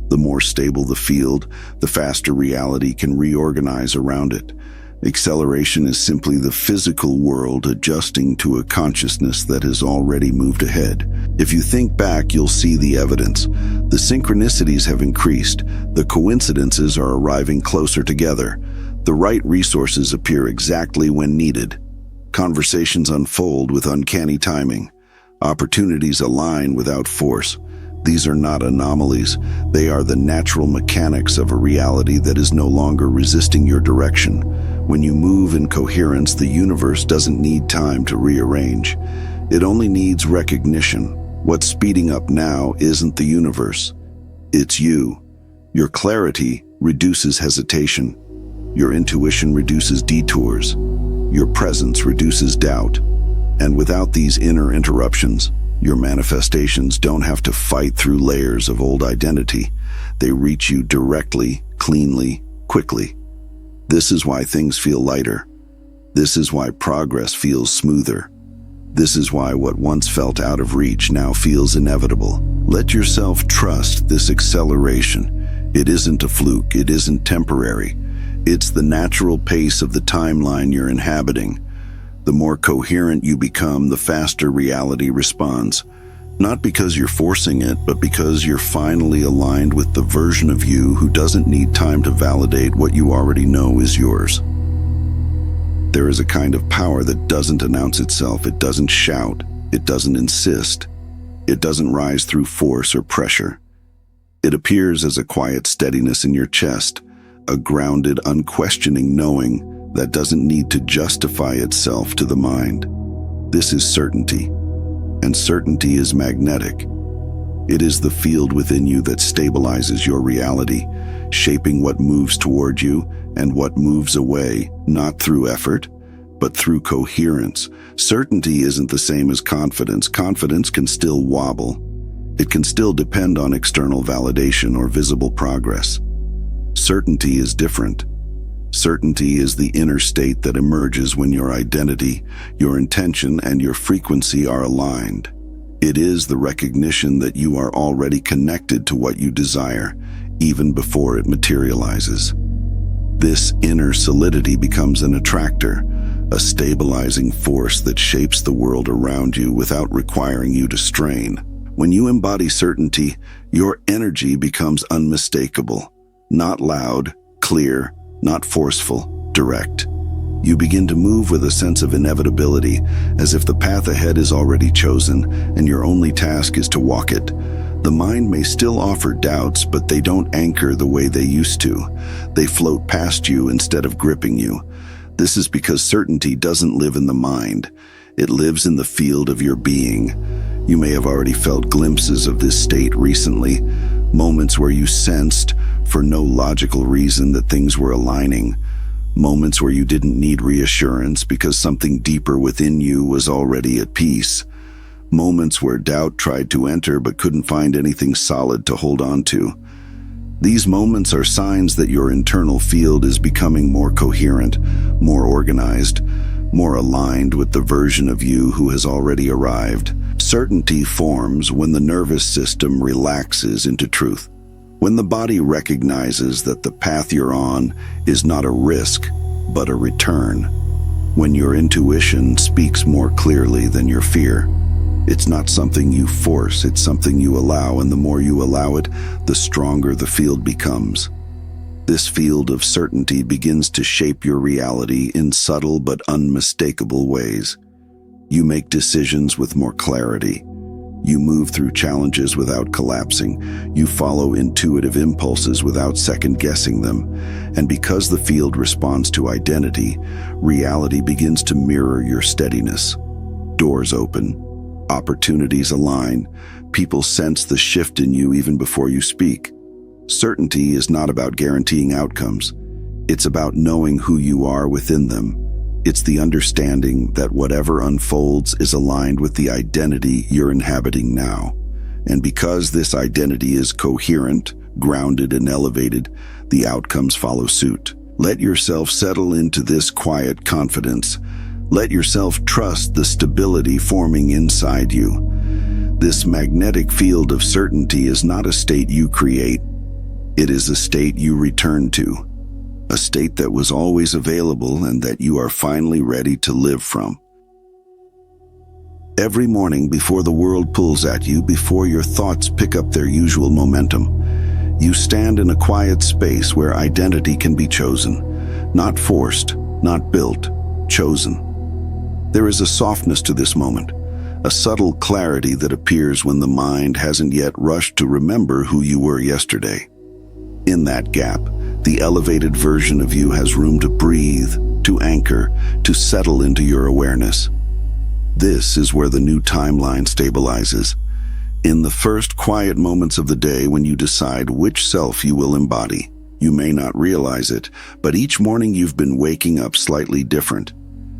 The more stable the field, the faster reality can reorganize around it. Acceleration is simply the physical world adjusting to a consciousness that has already moved ahead. If you think back, you'll see the evidence. The synchronicities have increased. The coincidences are arriving closer together. The right resources appear exactly when needed. Conversations unfold with uncanny timing. Opportunities align without force. These are not anomalies. They are the natural mechanics of a reality that is no longer resisting your direction. When you move in coherence, the universe doesn't need time to rearrange. It only needs recognition. What's speeding up now isn't the universe. It's you. Your clarity reduces hesitation. Your intuition reduces detours. Your presence reduces doubt. And without these inner interruptions, your manifestations don't have to fight through layers of old identity. They reach you directly, cleanly, quickly. This is why things feel lighter. This is why progress feels smoother. This is why what once felt out of reach now feels inevitable. Let yourself trust this acceleration. It isn't a fluke. It isn't temporary. It's the natural pace of the timeline you're inhabiting. The more coherent you become, the faster reality responds. Not because you're forcing it, but because you're finally aligned with the version of you who doesn't need time to validate what you already know is yours. There is a kind of power that doesn't announce itself. It doesn't shout. It doesn't insist. It doesn't rise through force or pressure. It appears as a quiet steadiness in your chest, a grounded, unquestioning knowing that doesn't need to justify itself to the mind. This is certainty, and certainty is magnetic. It is the field within you that stabilizes your reality, shaping what moves toward you and what moves away, not through effort, but through coherence. Certainty isn't the same as confidence. Confidence can still wobble. It can still depend on external validation or visible progress. certainty is different. Certainty is the inner state that emerges when your identity, your intention, and your frequency are aligned. It is the recognition that you are already connected to what you desire, even before it materializes. This inner solidity becomes an attractor, a stabilizing force that shapes the world around you without requiring you to strain. When you embody certainty, your energy becomes unmistakable, not loud, clear, not forceful, direct. You begin to move with a sense of inevitability, as if the path ahead is already chosen, and your only task is to walk it. The mind may still offer doubts, but they don't anchor the way they used to. They float past you instead of gripping you. This is because certainty doesn't live in the mind. It lives in the field of your being. You may have already felt glimpses of this state recently, moments where you sensed, for no logical reason, that things were aligning. Moments where you didn't need reassurance because something deeper within you was already at peace. Moments where doubt tried to enter but couldn't find anything solid to hold on to. These moments are signs that your internal field is becoming more coherent, more organized, more aligned with the version of you who has already arrived. Certainty forms when the nervous system relaxes into truth. When the body recognizes that the path you're on is not a risk, but a return. When your intuition speaks more clearly than your fear. It's not something you force, it's something you allow, and the more you allow it, the stronger the field becomes. This field of certainty begins to shape your reality in subtle but unmistakable ways. You make decisions with more clarity. You move through challenges without collapsing. You follow intuitive impulses without second-guessing them. And because the field responds to identity, reality begins to mirror your steadiness. Doors open. Opportunities align. People sense the shift in you even before you speak. Certainty is not about guaranteeing outcomes. It's about knowing who you are within them. It's the understanding that whatever unfolds is aligned with the identity you're inhabiting now. And because this identity is coherent, grounded, and elevated, the outcomes follow suit. Let yourself settle into this quiet confidence. Let yourself trust the stability forming inside you. This magnetic field of certainty is not a state you create. It is a state you return to. A state that was always available and that you are finally ready to live from. Every morning before the world pulls at you, before your thoughts pick up their usual momentum, you stand in a quiet space where identity can be chosen. Not forced, not built, chosen. There is a softness to this moment, a subtle clarity that appears when the mind hasn't yet rushed to remember who you were yesterday. In that gap, the elevated version of you has room to breathe, to anchor, to settle into your awareness. This is where the new timeline stabilizes. In the first quiet moments of the day when you decide which self you will embody, you may not realize it, but each morning you've been waking up slightly different.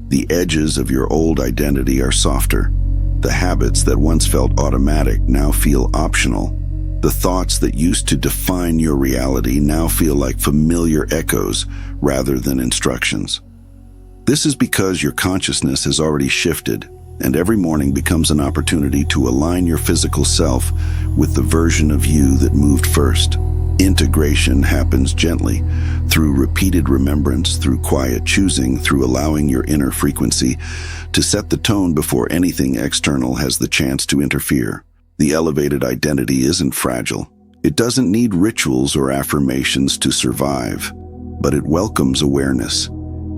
The edges of your old identity are softer. The habits that once felt automatic now feel optional. The thoughts that used to define your reality now feel like familiar echoes rather than instructions. This is because your consciousness has already shifted, and every morning becomes an opportunity to align your physical self with the version of you that moved first. Integration happens gently, through repeated remembrance, through quiet choosing, through allowing your inner frequency to set the tone before anything external has the chance to interfere. The elevated identity isn't fragile. It doesn't need rituals or affirmations to survive, but it welcomes awareness.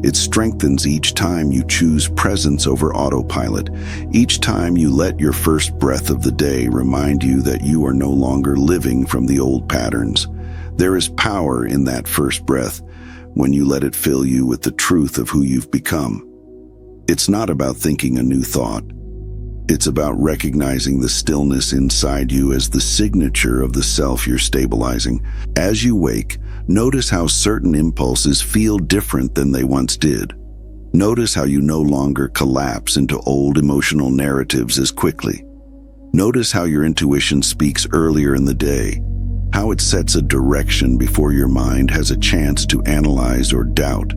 It strengthens each time you choose presence over autopilot, each time you let your first breath of the day remind you that you are no longer living from the old patterns. There is power in that first breath when you let it fill you with the truth of who you've become. It's not about thinking a new thought. It's about recognizing the stillness inside you as the signature of the self you're stabilizing. As you wake, notice how certain impulses feel different than they once did. Notice how you no longer collapse into old emotional narratives as quickly. Notice how your intuition speaks earlier in the day, how it sets a direction before your mind has a chance to analyze or doubt.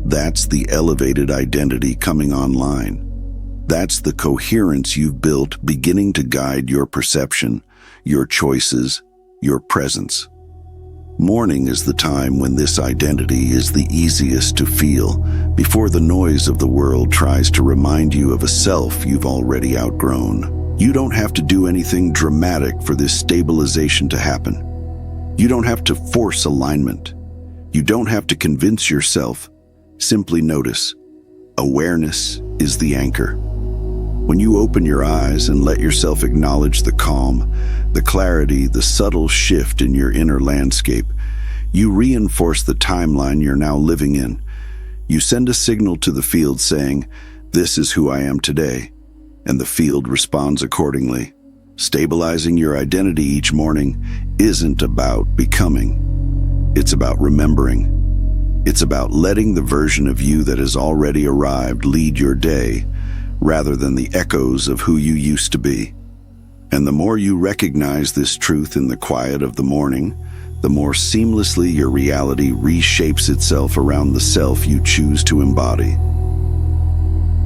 That's the elevated identity coming online. That's the coherence you've built beginning to guide your perception, your choices, your presence. Morning is the time when this identity is the easiest to feel, before the noise of the world tries to remind you of a self you've already outgrown. You don't have to do anything dramatic for this stabilization to happen. You don't have to force alignment. You don't have to convince yourself. Simply notice. Awareness is the anchor. When you open your eyes and let yourself acknowledge the calm, the clarity, the subtle shift in your inner landscape, you reinforce the timeline you're now living in. You send a signal to the field saying, "This is who I am today," and the field responds accordingly. Stabilizing your identity each morning isn't about becoming. It's about remembering. It's about letting the version of you that has already arrived lead your day, rather than the echoes of who you used to be. And the more you recognize this truth in the quiet of the morning, the more seamlessly your reality reshapes itself around the self you choose to embody.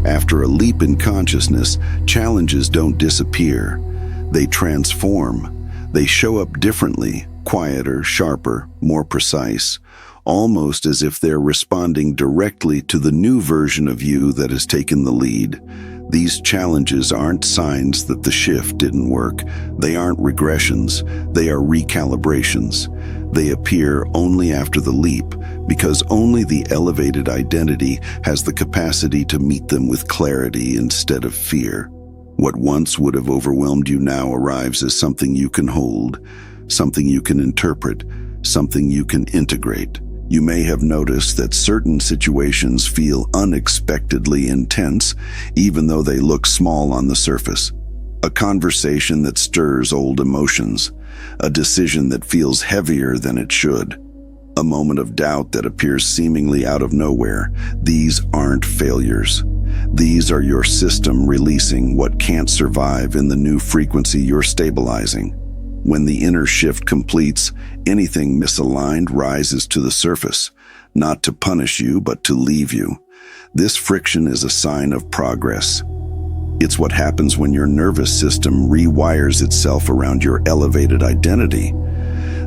After a leap in consciousness, challenges don't disappear. They transform. They show up differently, quieter, sharper, more precise, almost as if they're responding directly to the new version of you that has taken the lead. These challenges aren't signs that the shift didn't work. They aren't regressions. They are recalibrations. They appear only after the leap, because only the elevated identity has the capacity to meet them with clarity instead of fear. What once would have overwhelmed you now arrives as something you can hold, something you can interpret, something you can integrate. You may have noticed that certain situations feel unexpectedly intense, even though they look small on the surface. A conversation that stirs old emotions, a decision that feels heavier than it should, a moment of doubt that appears seemingly out of nowhere. These aren't failures. These are your system releasing what can't survive in the new frequency you're stabilizing. When the inner shift completes, anything misaligned rises to the surface, not to punish you, but to leave you. This friction is a sign of progress. It's what happens when your nervous system rewires itself around your elevated identity.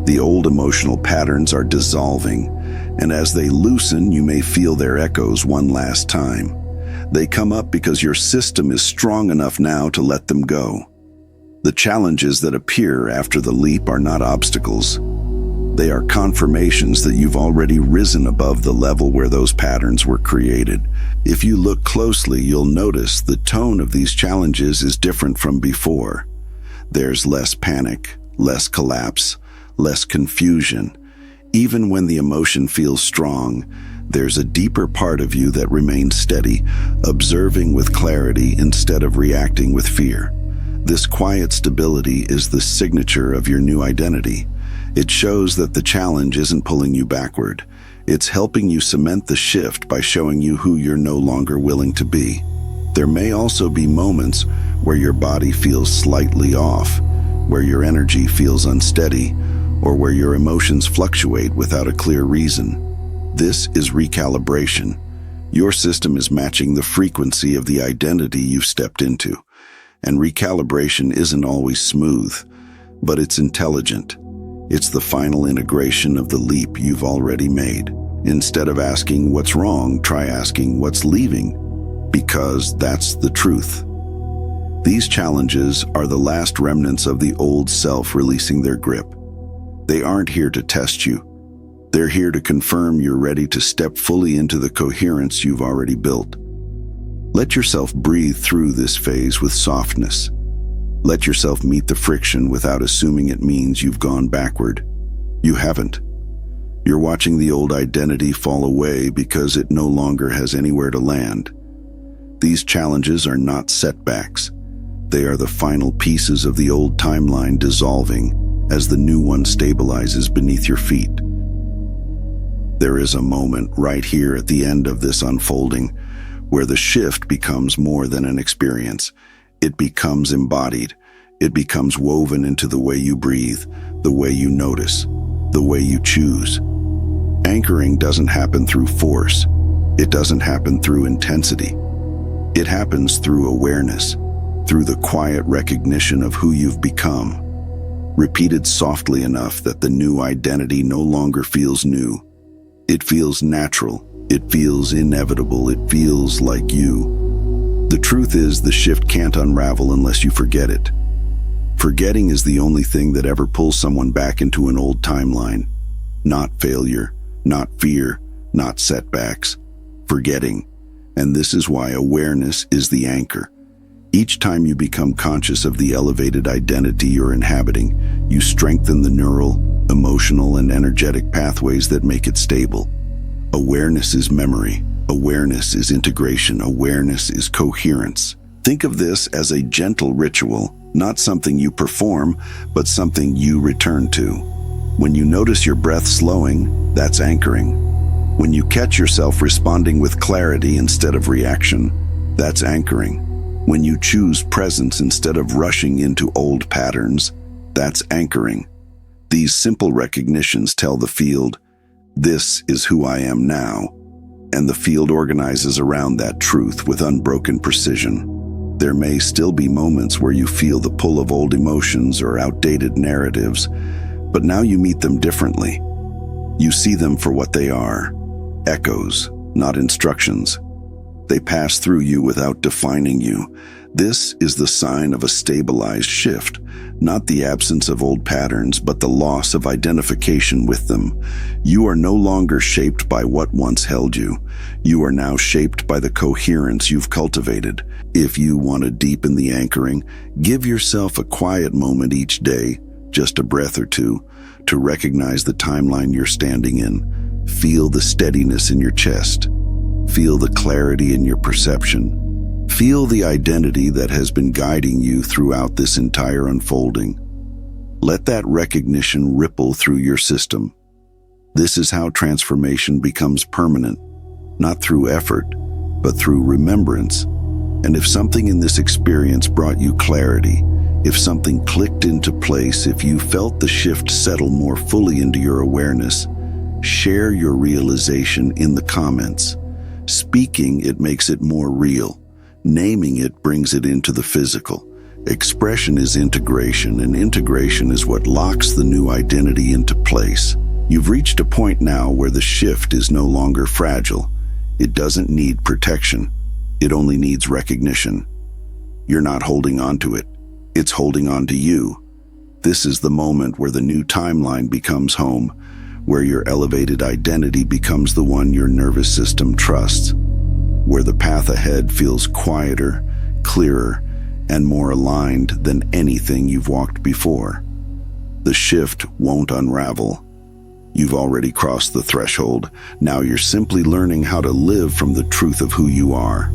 The old emotional patterns are dissolving, and as they loosen, you may feel their echoes one last time. They come up because your system is strong enough now to let them go. The challenges that appear after the leap are not obstacles. They are confirmations that you've already risen above the level where those patterns were created. If you look closely, you'll notice the tone of these challenges is different from before. There's less panic, less collapse, less confusion. Even when the emotion feels strong, there's a deeper part of you that remains steady, observing with clarity instead of reacting with fear. This quiet stability is the signature of your new identity. It shows that the challenge isn't pulling you backward. It's helping you cement the shift by showing you who you're no longer willing to be. There may also be moments where your body feels slightly off, where your energy feels unsteady, or where your emotions fluctuate without a clear reason. This is recalibration. Your system is matching the frequency of the identity you've stepped into. And recalibration isn't always smooth, but it's intelligent. It's the final integration of the leap you've already made. Instead of asking what's wrong, try asking what's leaving, because that's the truth. These challenges are the last remnants of the old self releasing their grip. They aren't here to test you. They're here to confirm you're ready to step fully into the coherence you've already built. Let yourself breathe through this phase with softness. Let yourself meet the friction without assuming it means you've gone backward. You haven't. You're watching the old identity fall away because it no longer has anywhere to land. These challenges are not setbacks. They are the final pieces of the old timeline dissolving as the new one stabilizes beneath your feet. There is a moment right here at the end of this unfolding where the shift becomes more than an experience. It becomes embodied. It becomes woven into the way you breathe, the way you notice, the way you choose. Anchoring doesn't happen through force. It doesn't happen through intensity. It happens through awareness, through the quiet recognition of who you've become, repeated softly enough that the new identity no longer feels new. It feels natural. It feels inevitable. It feels like you. The truth is, the shift can't unravel unless you forget it. Forgetting is the only thing that ever pulls someone back into an old timeline. Not failure, not fear, not setbacks. Forgetting. And this is why awareness is the anchor. Each time you become conscious of the elevated identity you're inhabiting, you strengthen the neural, emotional, and energetic pathways that make it stable. Awareness is memory. Awareness is integration. Awareness is coherence. Think of this as a gentle ritual, not something you perform, but something you return to. When you notice your breath slowing, that's anchoring. When you catch yourself responding with clarity instead of reaction, that's anchoring. When you choose presence instead of rushing into old patterns, that's anchoring. These simple recognitions tell the field, this is who I am now, and the field organizes around that truth with unbroken precision. There may still be moments where you feel the pull of old emotions or outdated narratives, but now you meet them differently. You see them for what they are, echoes, not instructions. They pass through you without defining you. This is the sign of a stabilized shift, not the absence of old patterns, but the loss of identification with them. You are no longer shaped by what once held you. You are now shaped by the coherence you've cultivated. If you want to deepen the anchoring, give yourself a quiet moment each day, just a breath or two, to recognize the timeline you're standing in. Feel the steadiness in your chest. Feel the clarity in your perception. Feel the identity that has been guiding you throughout this entire unfolding. Let that recognition ripple through your system. This is how transformation becomes permanent, not through effort, but through remembrance. And if something in this experience brought you clarity, if something clicked into place, if you felt the shift settle more fully into your awareness, share your realization in the comments. Speaking it makes it more real. Naming it brings it into the physical. Expression is integration, and integration is what locks the new identity into place. You've reached a point now where the shift is no longer fragile. It doesn't need protection. It only needs recognition. You're not holding on to it. It's holding on to you. This is the moment where the new timeline becomes home, where your elevated identity becomes the one your nervous system trusts, where the path ahead feels quieter, clearer, and more aligned than anything you've walked before. The shift won't unravel. You've already crossed the threshold. Now you're simply learning how to live from the truth of who you are.